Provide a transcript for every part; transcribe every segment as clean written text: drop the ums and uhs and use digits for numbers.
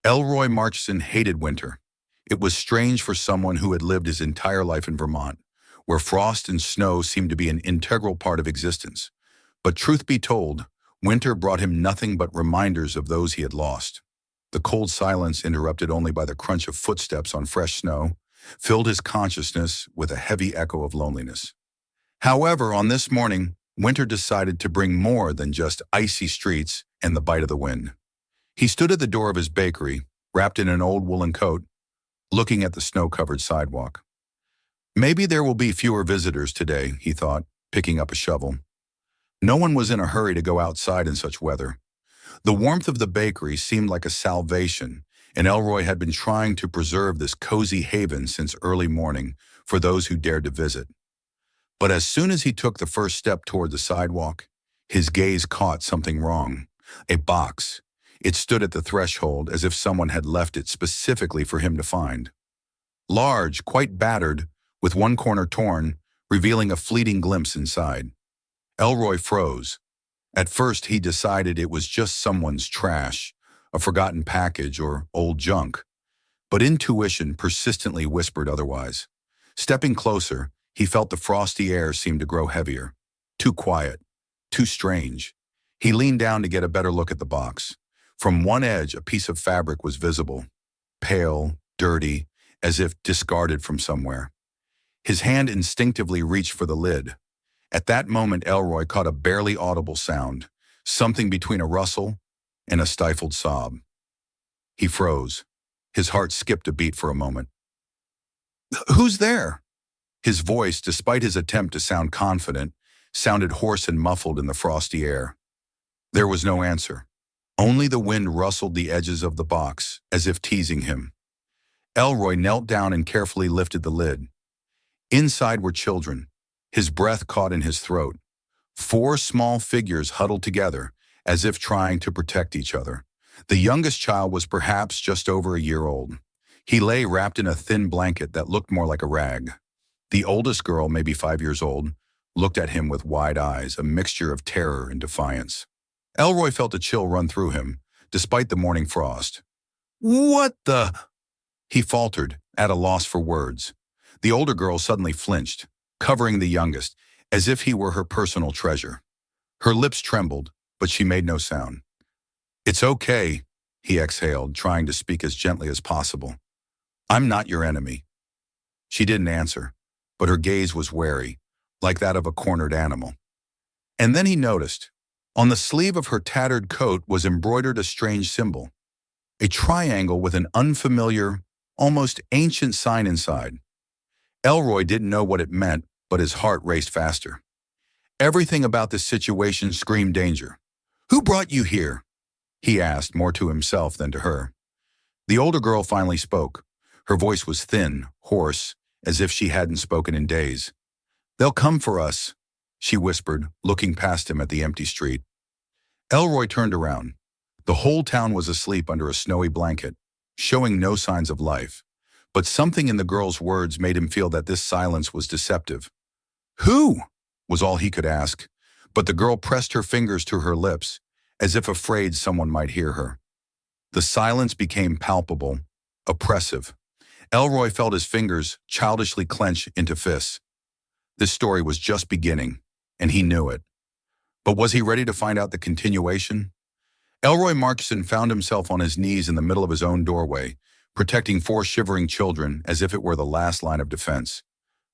Elroy Marchson hated winter. It was strange for someone who had lived his entire life in Vermont, where frost and snow seemed to be an integral part of existence. But truth be told, winter brought him nothing but reminders of those he had lost. The cold silence, interrupted only by the crunch of footsteps on fresh snow, filled his consciousness with a heavy echo of loneliness. However, on this morning, winter decided to bring more than just icy streets and the bite of the wind. He stood at the door of his bakery, wrapped in an old woolen coat, looking at the snow-covered sidewalk. Maybe there will be fewer visitors today, he thought, picking up a shovel. No one was in a hurry to go outside in such weather. The warmth of the bakery seemed like a salvation, and Elroy had been trying to preserve this cozy haven since early morning for those who dared to visit. But as soon as he took the first step toward the sidewalk, his gaze caught something wrong. A box. It stood at the threshold as if someone had left it specifically for him to find. Large, quite battered, with one corner torn, revealing a fleeting glimpse inside. Elroy froze. At first, he decided it was just someone's trash, a forgotten package or old junk. But intuition persistently whispered otherwise. Stepping closer, he felt the frosty air seem to grow heavier. Too quiet. Too strange. He leaned down to get a better look at the box. From one edge, a piece of fabric was visible. Pale, dirty, as if discarded from somewhere. His hand instinctively reached for the lid. At that moment, Elroy caught a barely audible sound, something between a rustle and a stifled sob. He froze. His heart skipped a beat for a moment. "Who's there?" His voice, despite his attempt to sound confident, sounded hoarse and muffled in the frosty air. There was no answer. Only the wind rustled the edges of the box, as if teasing him. Elroy knelt down and carefully lifted the lid. Inside were children, his breath caught in his throat. 4 small figures huddled together, as if trying to protect each other. The youngest child was perhaps just over a year old. He lay wrapped in a thin blanket that looked more like a rag. The oldest girl, maybe 5 years old, looked at him with wide eyes, a mixture of terror and defiance. Elroy felt a chill run through him, despite the morning frost. "What the?" He faltered, at a loss for words. The older girl suddenly flinched, covering the youngest, as if he were her personal treasure. Her lips trembled, but she made no sound. "It's okay," he exhaled, trying to speak as gently as possible. "I'm not your enemy." She didn't answer, but her gaze was wary, like that of a cornered animal. And then he noticed. On the sleeve of her tattered coat was embroidered a strange symbol. A triangle with an unfamiliar, almost ancient sign inside. Elroy didn't know what it meant, but his heart raced faster. Everything about this situation screamed danger. "Who brought you here?" he asked, more to himself than to her. The older girl finally spoke. Her voice was thin, hoarse, as if she hadn't spoken in days. "They'll come for us," she whispered, looking past him at the empty street. Elroy turned around. The whole town was asleep under a snowy blanket, showing no signs of life. But something in the girl's words made him feel that this silence was deceptive. "Who?" was all he could ask, but the girl pressed her fingers to her lips, as if afraid someone might hear her. The silence became palpable, oppressive. Elroy felt his fingers childishly clench into fists. This story was just beginning, and he knew it. But was he ready to find out the continuation? Elroy Marchson found himself on his knees in the middle of his own doorway, protecting 4 shivering children as if it were the last line of defense.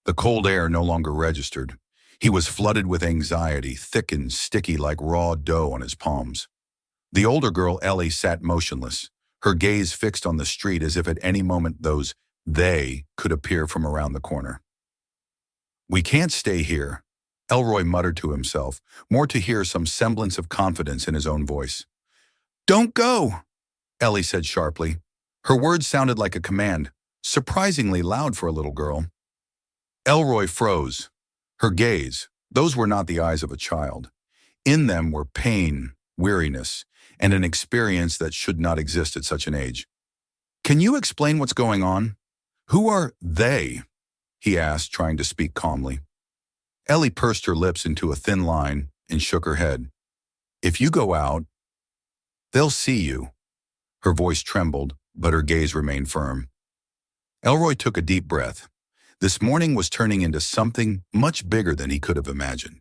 The cold air no longer registered. He was flooded with anxiety, thick and sticky like raw dough on his palms. The older girl, Ellie, sat motionless, her gaze fixed on the street as if at any moment those "they" could appear from around the corner. "We can't stay here," Elroy muttered to himself, more to hear some semblance of confidence in his own voice. "Don't go," Ellie said sharply. Her words sounded like a command, surprisingly loud for a little girl. Elroy froze. Her gaze, those were not the eyes of a child. In them were pain, weariness, and an experience that should not exist at such an age. "Can you explain what's going on? Who are they?" he asked, trying to speak calmly. Ellie pursed her lips into a thin line and shook her head. "If you go out, they'll see you." Her voice trembled, but her gaze remained firm. Elroy took a deep breath. This morning was turning into something much bigger than he could have imagined.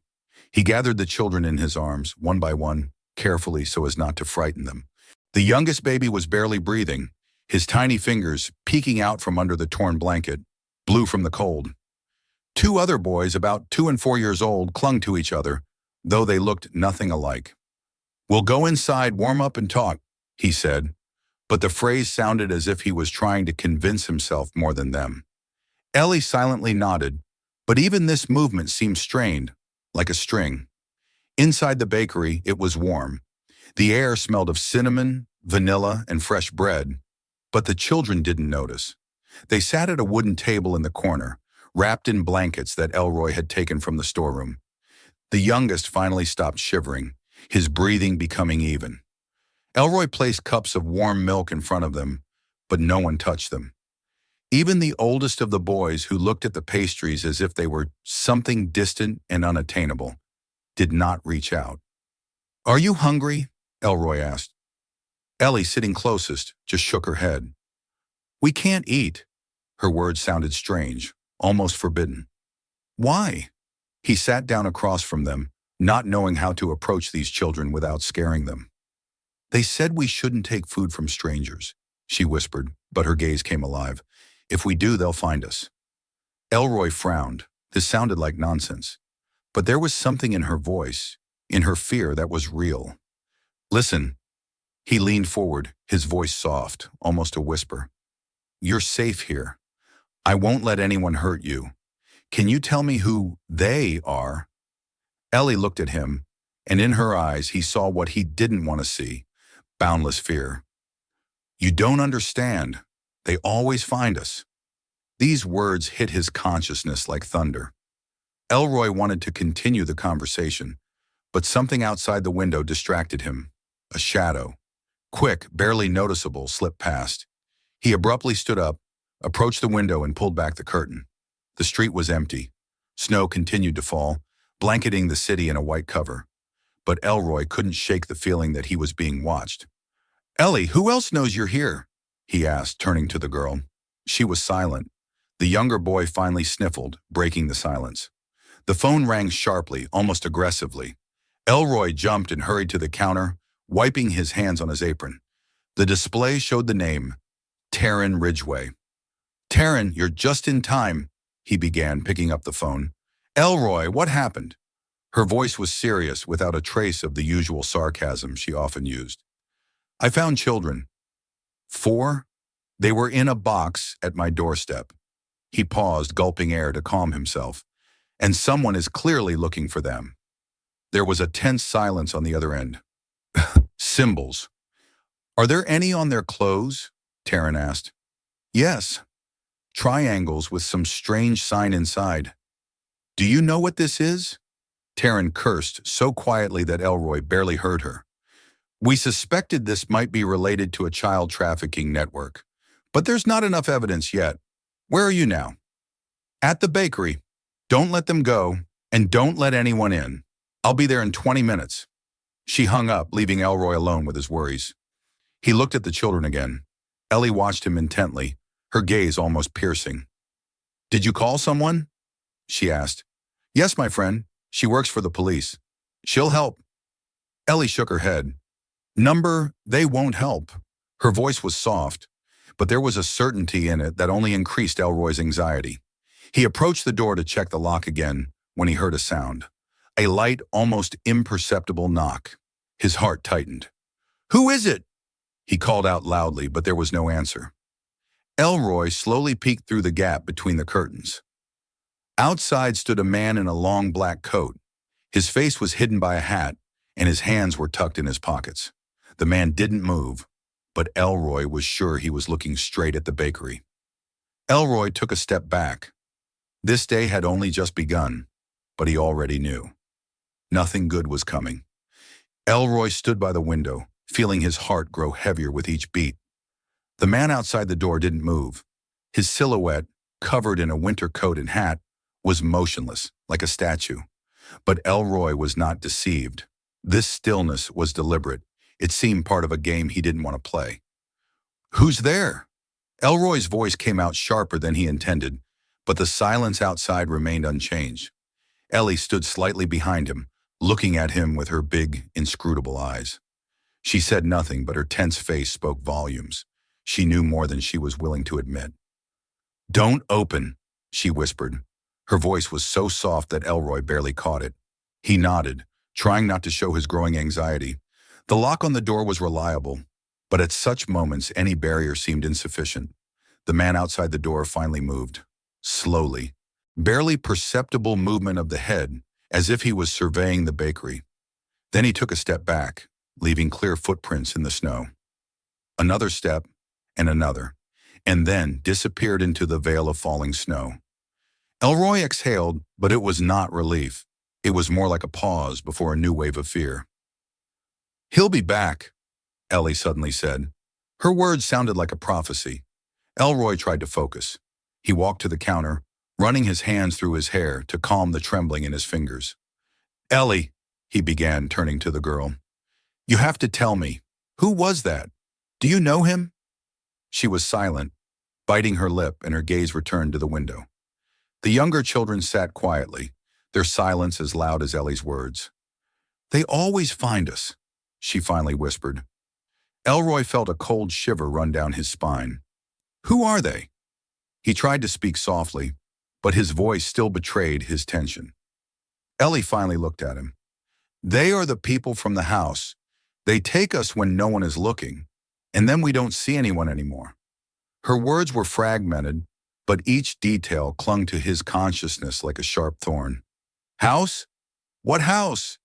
He gathered the children in his arms, one by one, carefully so as not to frighten them. The youngest baby was barely breathing, his tiny fingers, peeking out from under the torn blanket, blue from the cold. Two other boys, about 2 and 4 years old, clung to each other, though they looked nothing alike. "We'll go inside, warm up and talk," he said, but the phrase sounded as if he was trying to convince himself more than them. Ellie silently nodded, but even this movement seemed strained, like a string. Inside the bakery, it was warm. The air smelled of cinnamon, vanilla, and fresh bread, but the children didn't notice. They sat at a wooden table in the corner, wrapped in blankets that Elroy had taken from the storeroom. The youngest finally stopped shivering, his breathing becoming even. Elroy placed cups of warm milk in front of them, but no one touched them. Even the oldest of the boys, who looked at the pastries as if they were something distant and unattainable, did not reach out. "Are you hungry?" Elroy asked. Ellie, sitting closest, just shook her head. "We can't eat." Her words sounded strange, almost forbidden. "Why?" He sat down across from them, not knowing how to approach these children without scaring them. "They said we shouldn't take food from strangers," she whispered, but her gaze came alive. "If we do, they'll find us." Elroy frowned. This sounded like nonsense. But there was something in her voice, in her fear, that was real. "Listen." He leaned forward, his voice soft, almost a whisper. "You're safe here. I won't let anyone hurt you. Can you tell me who they are?" Ellie looked at him, and in her eyes he saw what he didn't want to see, boundless fear. "You don't understand. They always find us." These words hit his consciousness like thunder. Elroy wanted to continue the conversation, but something outside the window distracted him. A shadow, quick, barely noticeable, slipped past. He abruptly stood up, approached the window, and pulled back the curtain. The street was empty. Snow continued to fall, blanketing the city in a white cover. But Elroy couldn't shake the feeling that he was being watched. "Ellie, who else knows you're here?" he asked, turning to the girl. She was silent. The younger boy finally sniffled, breaking the silence. The phone rang sharply, almost aggressively. Elroy jumped and hurried to the counter, wiping his hands on his apron. The display showed the name, Taryn Ridgway. "Taryn, you're just in time," he began, picking up the phone. "Elroy, what happened?" Her voice was serious, without a trace of the usual sarcasm she often used. "I found children. 4. They were in a box at my doorstep." He paused, gulping air to calm himself. "And someone is clearly looking for them." There was a tense silence on the other end. "Symbols. Are there any on their clothes?" Taryn asked. "Yes. Triangles with some strange sign inside." "Do you know what this is?" Taryn cursed so quietly that Elroy barely heard her. "We suspected this might be related to a child trafficking network, but there's not enough evidence yet. Where are you now?" "At the bakery. Don't let them go, and don't let anyone in. I'll be there in 20 minutes. She hung up, leaving Elroy alone with his worries. He looked at the children again. Ellie watched him intently, her gaze almost piercing. "Did you call someone?" she asked. "Yes, my friend. She works for the police. She'll help." Ellie shook her head. They won't help." Her voice was soft, but there was a certainty in it that only increased Elroy's anxiety. He approached the door to check the lock again when he heard a sound. A light, almost imperceptible knock. His heart tightened. "Who is it?" He called out loudly, but there was no answer. Elroy slowly peeked through the gap between the curtains. Outside stood a man in a long black coat. His face was hidden by a hat, and his hands were tucked in his pockets. The man didn't move, but Elroy was sure he was looking straight at the bakery. Elroy took a step back. This day had only just begun, but he already knew. Nothing good was coming. Elroy stood by the window, feeling his heart grow heavier with each beat. The man outside the door didn't move. His silhouette, covered in a winter coat and hat, was motionless, like a statue. But Elroy was not deceived. This stillness was deliberate. It seemed part of a game he didn't want to play. Who's there? Elroy's voice came out sharper than he intended, but the silence outside remained unchanged. Ellie stood slightly behind him, looking at him with her big, inscrutable eyes. She said nothing, but her tense face spoke volumes. She knew more than she was willing to admit. "Don't open," she whispered. Her voice was so soft that Elroy barely caught it. He nodded, trying not to show his growing anxiety. The lock on the door was reliable, but at such moments any barrier seemed insufficient. The man outside the door finally moved. Slowly. Barely perceptible movement of the head, as if he was surveying the bakery. Then he took a step back, leaving clear footprints in the snow. Another step, and then disappeared into the veil of falling snow. Elroy exhaled, but it was not relief. It was more like a pause before a new wave of fear. "He'll be back," Ellie suddenly said. Her words sounded like a prophecy. Elroy tried to focus. He walked to the counter, running his hands through his hair to calm the trembling in his fingers. "Ellie," he began, turning to the girl. "You have to tell me. Who was that? Do you know him?" She was silent, biting her lip, and her gaze returned to the window. The younger children sat quietly, their silence as loud as Ellie's words. "They always find us," she finally whispered. Elroy felt a cold shiver run down his spine. "Who are they?" He tried to speak softly, but his voice still betrayed his tension. Ellie finally looked at him. "They are the people from the house. They take us when no one is looking, and then we don't see anyone anymore." Her words were fragmented, but each detail clung to his consciousness like a sharp thorn. "House? What house?"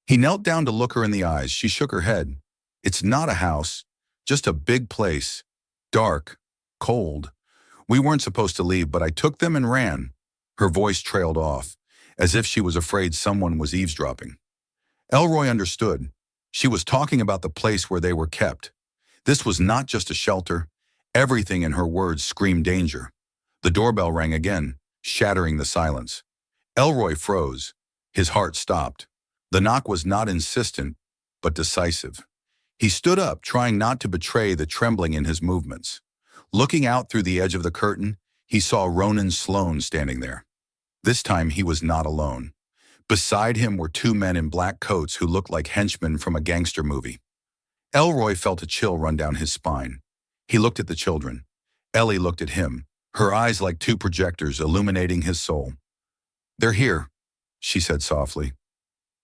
He knelt down to look her in the eyes. She shook her head. "It's not a house, just a big place. Dark, cold. We weren't supposed to leave, but I took them and ran." Her voice trailed off, as if she was afraid someone was eavesdropping. Elroy understood. She was talking about the place where they were kept. This was not just a shelter. Everything in her words screamed danger. The doorbell rang again, shattering the silence. Elroy froze. His heart stopped. The knock was not insistent, but decisive. He stood up, trying not to betray the trembling in his movements. Looking out through the edge of the curtain, he saw Ronan Sloan standing there. This time he was not alone. Beside him were two men in black coats who looked like henchmen from a gangster movie. Elroy felt a chill run down his spine. He looked at the children. Ellie looked at him, her eyes like two projectors illuminating his soul. "They're here," she said softly.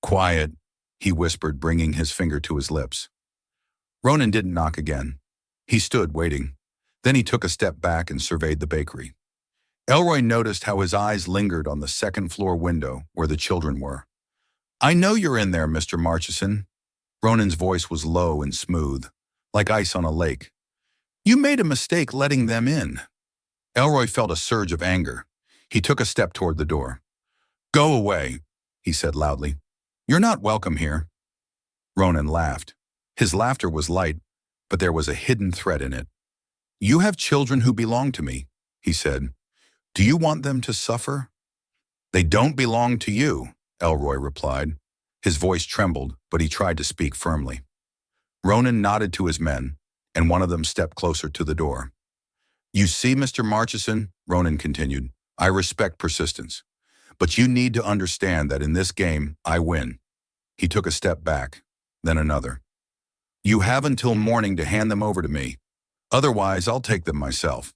"Quiet," he whispered, bringing his finger to his lips. Ronan didn't knock again. He stood, waiting. Then he took a step back and surveyed the bakery. Elroy noticed how his eyes lingered on the second-floor window where the children were. "I know you're in there, Mr. Marchison." Ronan's voice was low and smooth, like ice on a lake. "You made a mistake letting them in." Elroy felt a surge of anger. He took a step toward the door. "Go away," he said loudly. "You're not welcome here." Ronan laughed. His laughter was light, but there was a hidden threat in it. "You have children who belong to me," he said. "Do you want them to suffer?" "They don't belong to you," Elroy replied. His voice trembled, but he tried to speak firmly. Ronan nodded to his men, and one of them stepped closer to the door. "You see, Mr. Marchison," Ronan continued, "I respect persistence. But you need to understand that in this game, I win." He took a step back, then another. "You have until morning to hand them over to me. Otherwise, I'll take them myself."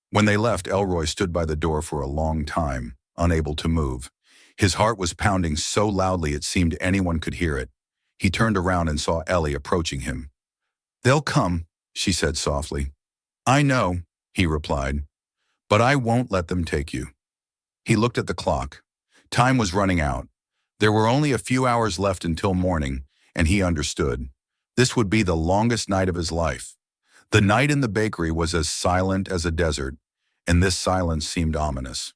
When they left, Elroy stood by the door for a long time, unable to move. His heart was pounding so loudly it seemed anyone could hear it. He turned around and saw Ellie approaching him. "They'll come," she said softly. "I know," he replied, "but I won't let them take you." He looked at the clock. Time was running out. There were only a few hours left until morning, and he understood. This would be the longest night of his life. The night in the bakery was as silent as a desert, and this silence seemed ominous.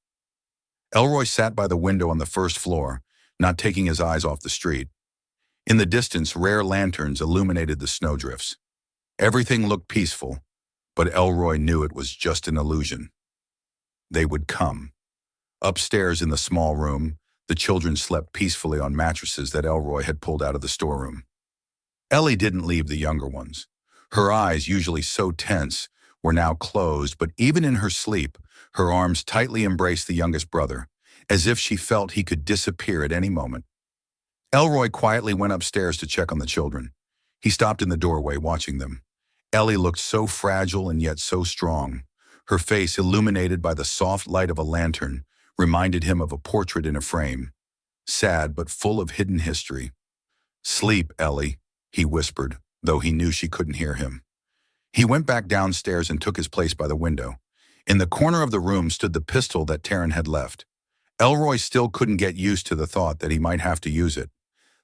Elroy sat by the window on the first floor, not taking his eyes off the street. In the distance, rare lanterns illuminated the snowdrifts. Everything looked peaceful, but Elroy knew it was just an illusion. They would come. Upstairs in the small room, the children slept peacefully on mattresses that Elroy had pulled out of the storeroom. Ellie didn't leave the younger ones. Her eyes, usually so tense, were now closed, but even in her sleep, her arms tightly embraced the youngest brother, as if she felt he could disappear at any moment. Elroy quietly went upstairs to check on the children. He stopped in the doorway, watching them. Ellie looked so fragile and yet so strong. Her face, illuminated by the soft light of a lantern, reminded him of a portrait in a frame. Sad, but full of hidden history. "Sleep, Ellie," he whispered, though he knew she couldn't hear him. He went back downstairs and took his place by the window. In the corner of the room stood the pistol that Taryn had left. Elroy still couldn't get used to the thought that he might have to use it.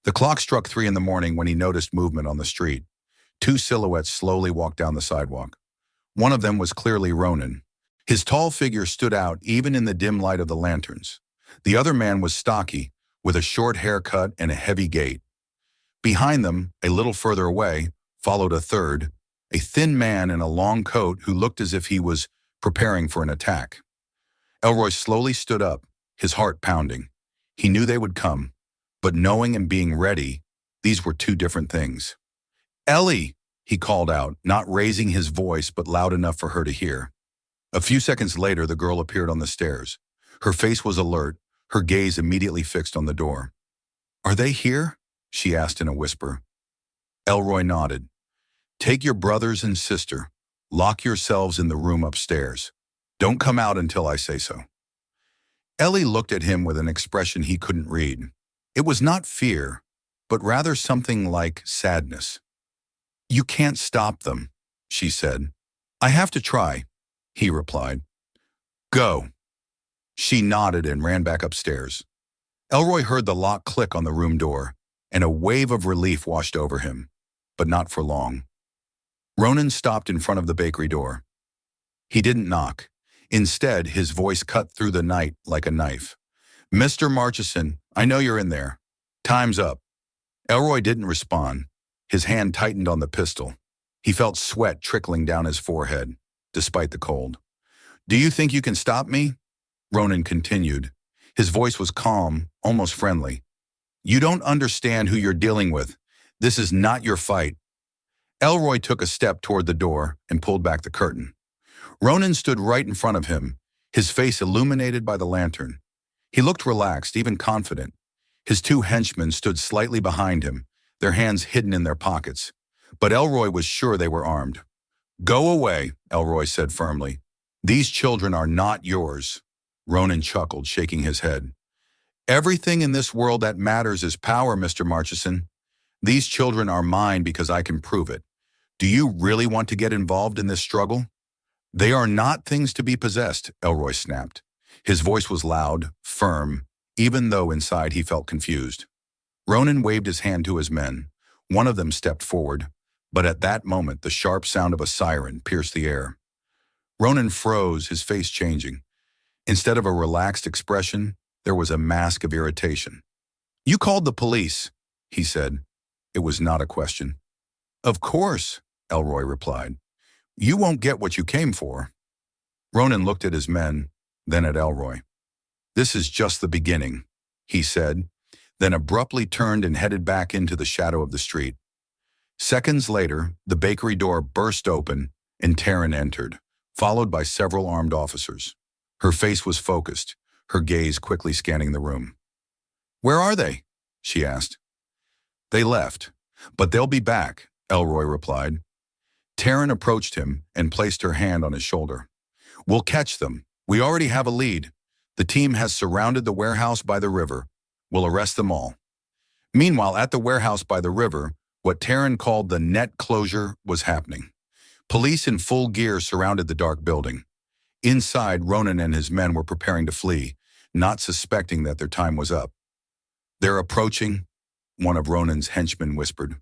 The clock struck 3 in the morning when he noticed movement on the street. 2 silhouettes slowly walked down the sidewalk. One of them was clearly Ronan. His tall figure stood out even in the dim light of the lanterns. The other man was stocky, with a short haircut and a heavy gait. Behind them, a little further away, followed a third, a thin man in a long coat who looked as if he was preparing for an attack. Elroy slowly stood up, his heart pounding. He knew they would come, but knowing and being ready, these were two different things. "Ellie!" he called out, not raising his voice but loud enough for her to hear. A few seconds later, the girl appeared on the stairs. Her face was alert, her gaze immediately fixed on the door. "Are they here?" she asked in a whisper. Elroy nodded. "Take your brothers and sister. Lock yourselves in the room upstairs. Don't come out until I say so." Ellie looked at him with an expression he couldn't read. It was not fear, but rather something like sadness. "You can't stop them," she said. "I have to try," he replied. "Go." She nodded and ran back upstairs. Elroy heard the lock click on the room door, and a wave of relief washed over him, but not for long. Ronan stopped in front of the bakery door. He didn't knock. Instead, his voice cut through the night like a knife. "Mr. Marchison, I know you're in there. Time's up." Elroy didn't respond. His hand tightened on the pistol. He felt sweat trickling down his forehead, despite the cold. "Do you think you can stop me?" Ronan continued. His voice was calm, almost friendly. "You don't understand who you're dealing with. This is not your fight." Elroy took a step toward the door and pulled back the curtain. Ronan stood right in front of him, his face illuminated by the lantern. He looked relaxed, even confident. His 2 henchmen stood slightly behind him, their hands hidden in their pockets. But Elroy was sure they were armed. "Go away," Elroy said firmly. "These children are not yours." Ronan chuckled, shaking his head. "Everything in this world that matters is power, Mr. Marchison. These children are mine because I can prove it. Do you really want to get involved in this struggle?" "They are not things to be possessed," Elroy snapped. His voice was loud, firm, even though inside he felt confused. Ronan waved his hand to his men. One of them stepped forward, but at that moment the sharp sound of a siren pierced the air. Ronan froze, his face changing. Instead of a relaxed expression, there was a mask of irritation. "You called the police," he said. It was not a question. "Of course," Elroy replied. "You won't get what you came for." Ronan looked at his men, then at Elroy. "This is just the beginning," he said, then abruptly turned and headed back into the shadow of the street. Seconds later, the bakery door burst open and Taryn entered, followed by several armed officers. Her face was focused, her gaze quickly scanning the room. "Where are they?" she asked. "They left, but they'll be back," Elroy replied. Taryn approached him and placed her hand on his shoulder. "We'll catch them. We already have a lead. The team has surrounded the warehouse by the river. We'll arrest them all." Meanwhile, at the warehouse by the river, what Taryn called the net closure was happening. Police in full gear surrounded the dark building. Inside, Ronan and his men were preparing to flee, not suspecting that their time was up. "They're approaching," one of Ronan's henchmen whispered.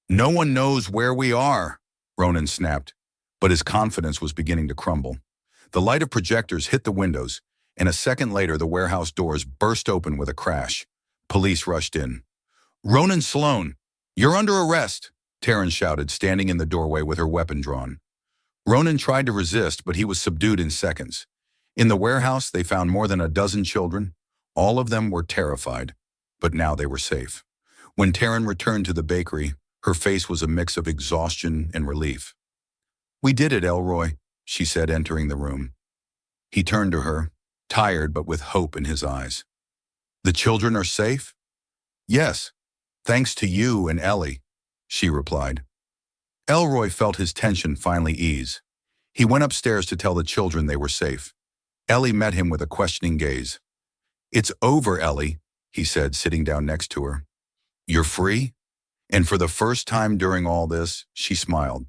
"No one knows where we are," Ronan snapped, but his confidence was beginning to crumble. The light of projectors hit the windows, and a second later the warehouse doors burst open with a crash. Police rushed in. "Ronan Sloan, you're under arrest," Taryn shouted, standing in the doorway with her weapon drawn. Ronan tried to resist, but he was subdued in seconds. In the warehouse, they found more than a dozen children. All of them were terrified, but now they were safe. When Taryn returned to the bakery, Her face was a mix of exhaustion and relief. "We did it, Elroy," she said, entering the room. He turned to her, tired but with hope in his eyes. "The children are safe?" "Yes, thanks to you and Ellie," she replied. Elroy felt his tension finally ease. He went upstairs to tell the children they were safe. Ellie met him with a questioning gaze. "It's over, Ellie," he said, sitting down next to her. "You're free?" And for the first time during all this, she smiled.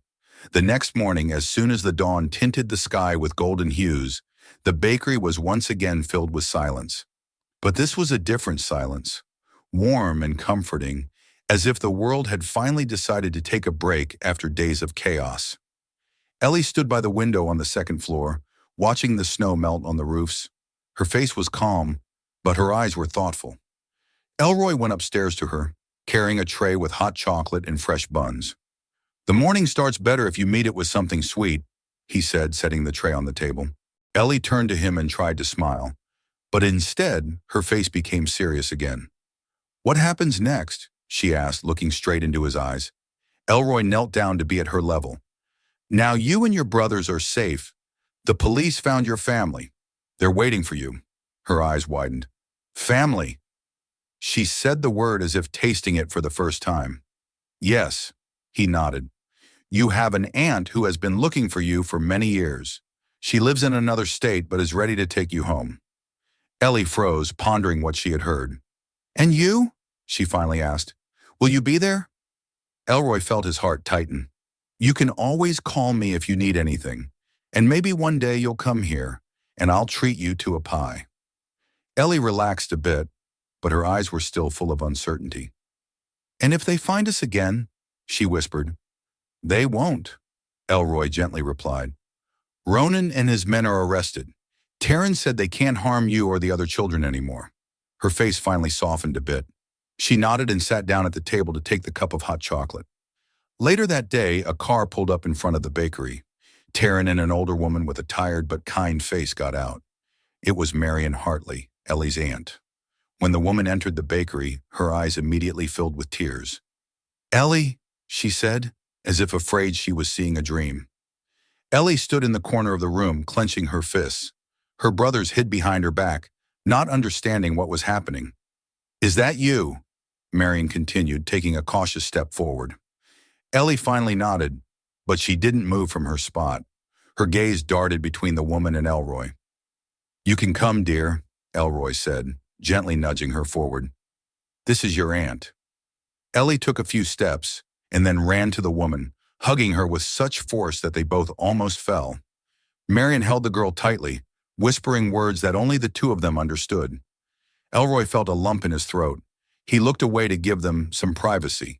The next morning, as soon as the dawn tinted the sky with golden hues, the bakery was once again filled with silence. But this was a different silence, warm and comforting, as if the world had finally decided to take a break after days of chaos. Ellie stood by the window on the second floor, watching the snow melt on the roofs. Her face was calm, but her eyes were thoughtful. Elroy went upstairs to her, carrying a tray with hot chocolate and fresh buns. "The morning starts better if you meet it with something sweet," he said, setting the tray on the table. Ellie turned to him and tried to smile, but instead, her face became serious again. "What happens next?" she asked, looking straight into his eyes. Elroy knelt down to be at her level. "Now you and your brothers are safe. The police found your family. They're waiting for you." Her eyes widened. "Family?" She said the word as if tasting it for the first time. "Yes," he nodded. "You have an aunt who has been looking for you for many years. She lives in another state but is ready to take you home." Ellie froze, pondering what she had heard. "And you?" she finally asked. "Will you be there?" Elroy felt his heart tighten. "You can always call me if you need anything, and maybe one day you'll come here, and I'll treat you to a pie." Ellie relaxed a bit, but her eyes were still full of uncertainty. "And if they find us again?" she whispered. "They won't," Elroy gently replied. "Ronan and his men are arrested. Taryn said they can't harm you or the other children anymore." Her face finally softened a bit. She nodded and sat down at the table to take the cup of hot chocolate. Later that day, a car pulled up in front of the bakery. Taryn and an older woman with a tired but kind face got out. It was Marion Hartley, Ellie's aunt. When the woman entered the bakery, her eyes immediately filled with tears. "Ellie," she said, as if afraid she was seeing a dream. Ellie stood in the corner of the room, clenching her fists. Her brothers hid behind her back, not understanding what was happening. "Is that you?" Marion continued, taking a cautious step forward. Ellie finally nodded, but she didn't move from her spot. Her gaze darted between the woman and Elroy. "You can come, dear," Elroy said, gently nudging her forward. "This is your aunt." Ellie took a few steps and then ran to the woman, hugging her with such force that they both almost fell. Marion held the girl tightly, whispering words that only the two of them understood. Elroy felt a lump in his throat. He looked away to give them some privacy.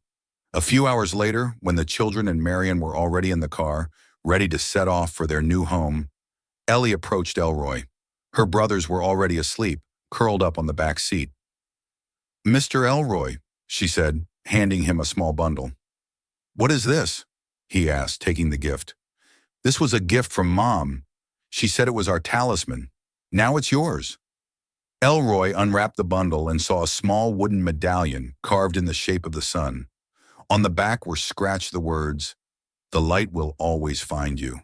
A few hours later, when the children and Marion were already in the car, ready to set off for their new home, Ellie approached Elroy. Her brothers were already asleep, curled up on the back seat. "Mr. Elroy," she said, handing him a small bundle. "What is this?" he asked, taking the gift. "This was a gift from Mom. She said it was our talisman. Now it's yours." Elroy unwrapped the bundle and saw a small wooden medallion carved in the shape of the sun. On the back were scratched the words, "The light will always find you."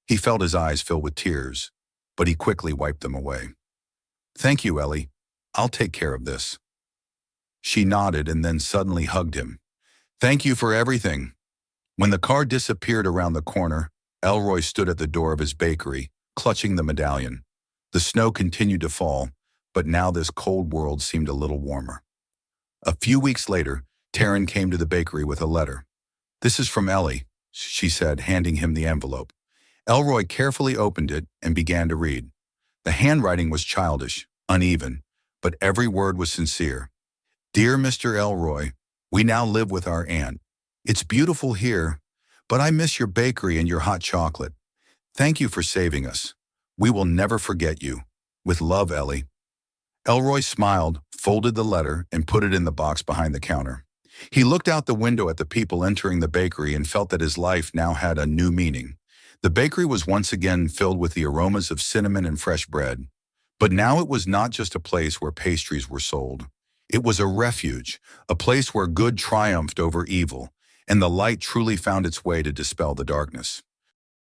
He felt his eyes fill with tears, but he quickly wiped them away. "Thank you, Ellie. I'll take care of this." She nodded and then suddenly hugged him. "Thank you for everything." When the car disappeared around the corner, Elroy stood at the door of his bakery, clutching the medallion. The snow continued to fall, but now this cold world seemed a little warmer. A few weeks later, Taryn came to the bakery with a letter. "This is from Ellie," she said, handing him the envelope. Elroy carefully opened it and began to read. The handwriting was childish, uneven, but every word was sincere. "Dear Mr. Elroy, we now live with our aunt. It's beautiful here, but I miss your bakery and your hot chocolate. Thank you for saving us. We will never forget you. With love, Ellie." Elroy smiled, folded the letter, and put it in the box behind the counter. He looked out the window at the people entering the bakery and felt that his life now had a new meaning. The bakery was once again filled with the aromas of cinnamon and fresh bread. But now it was not just a place where pastries were sold. It was a refuge, a place where good triumphed over evil, and the light truly found its way to dispel the darkness.